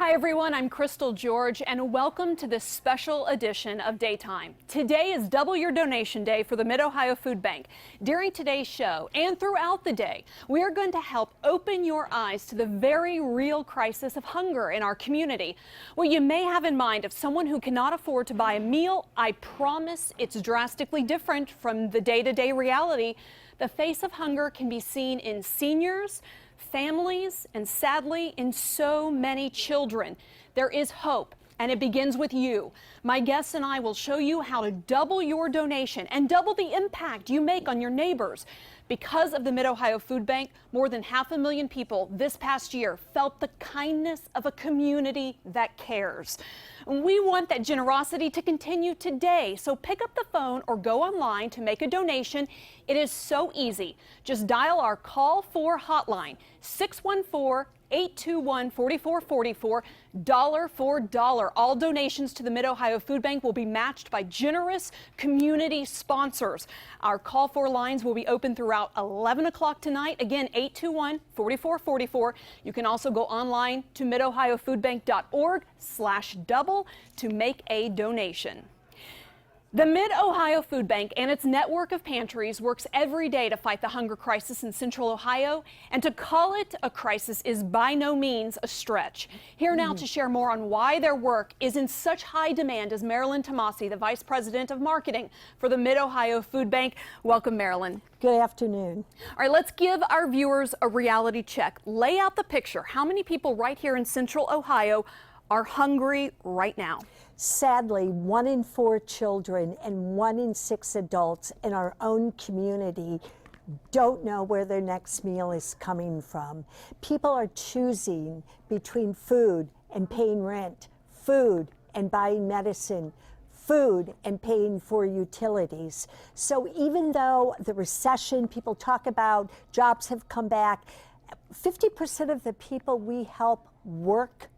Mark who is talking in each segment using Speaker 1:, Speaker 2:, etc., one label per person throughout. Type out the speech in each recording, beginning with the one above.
Speaker 1: Hi everyone, I'm Crystal George and welcome to this special edition of Daytime. Today is Double Your Donation Day for the Mid-Ohio Food Bank. During today's show and throughout the day, we are going to help open your eyes to the very real crisis of hunger in our community. What you may have in mind of someone who cannot afford to buy a meal, I promise it's drastically different from the day-to-day reality. The face of hunger can be seen in seniors, families, and sadly, in so many children. There is hope, and it begins with you. My guests and I will show you how to double your donation and double the impact you make on your neighbors. Because of the Mid-Ohio Food Bank, more than 500,000 people this past year felt the kindness of a community that cares. We want that generosity to continue today, so pick up the phone or go online to make a donation. It is so easy. Just dial our Call 4 hotline, 614-821-4444, dollar for dollar. All donations to the Mid-Ohio Food Bank will be matched by generous community sponsors. Our Call 4 lines will be open throughout 11 o'clock tonight. Again, 821-4444. You can also go online to midohiofoodbank.org/double to make a donation. The Mid-Ohio Food Bank and its network of pantries works every day to fight the hunger crisis in Central Ohio, and to call it a crisis is by no means a stretch. Here now to share more on why their work is in such high demand is Marilyn Tomasi, the Vice President of Marketing for the Mid-Ohio Food Bank. Welcome, Marilyn.
Speaker 2: Good afternoon.
Speaker 1: All right, let's give our viewers a reality check. Lay out the picture. How many people right here in Central Ohio are hungry right now?
Speaker 2: Sadly, 1 in 4 children and 1 in 6 adults in our own community don't know where their next meal is coming from. People are choosing between food and paying rent, food and buying medicine, food and paying for utilities. So even though the recession, people talk about jobs have come back, 50% of the people we help work,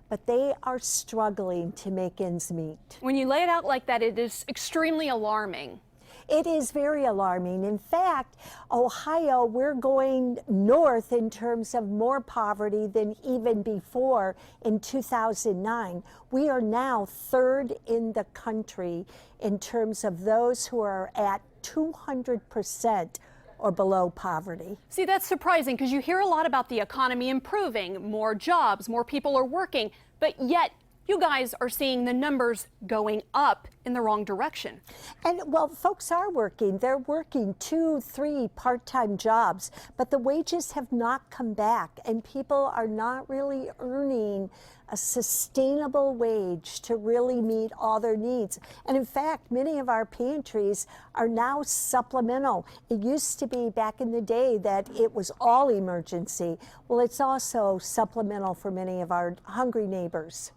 Speaker 2: but they are struggling to make ends meet.
Speaker 1: When you lay it out like that, it is extremely alarming.
Speaker 2: It is very alarming. In fact, Ohio, we're going north in terms of more poverty than even before in 2009. We are now 3rd in the country in terms of those who are at 200% or below poverty.
Speaker 1: See, that's surprising because you hear a lot about the economy improving, more jobs, more people are working, but yet you guys are seeing the numbers going up in the wrong direction.
Speaker 2: And well, folks are working. They're working 2, 3 part-time jobs, but the wages have not come back, and people are not really earning a sustainable wage to really meet all their needs. And in fact, many of our pantries are now supplemental. It used to be back in the day that it was all emergency. Well, it's also supplemental for many of our hungry neighbors.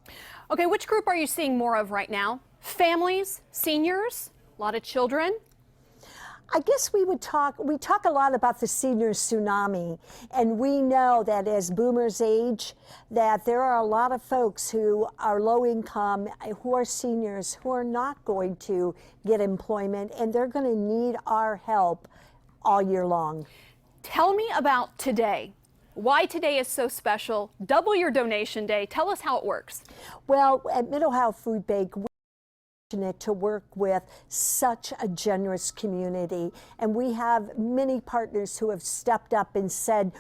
Speaker 1: Okay, which group are you seeing more of right now? Families, seniors, a lot of children?
Speaker 2: I guess we talk a lot about the senior tsunami, and we know that as boomers age, that there are a lot of folks who are low income, who are seniors, who are not going to get employment, and they're going to need our help all year long.
Speaker 1: Tell me about today. Why today is so special. Double your donation day. Tell us how it works.
Speaker 2: Well, at Mid-Ohio Food Bank, to work with such a generous community, and we have many partners who have stepped up and said,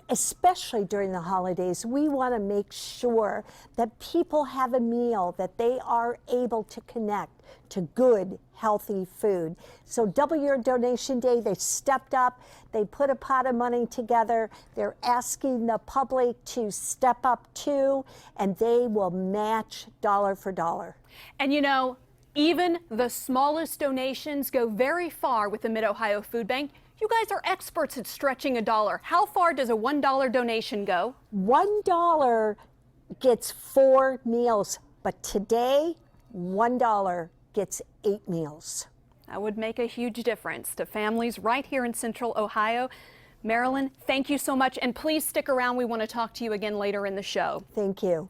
Speaker 2: especially during the holidays, we want to make sure that people have a meal, that they are able to connect to good, healthy food. So Double Your Donation Day, they stepped up, they put a pot of money together, they're asking the public to step up too, and they will match dollar for dollar.
Speaker 1: And you know, even the smallest donations go very far with the Mid-Ohio Food Bank. You guys are experts at stretching a dollar. How far does a $1 donation go?
Speaker 2: $1 gets 4 meals, but today, $1 gets 8 meals.
Speaker 1: That would make a huge difference to families right here in Central Ohio. Marilyn, thank you so much, and please stick around. We want to talk to you again later in the show.
Speaker 2: Thank you.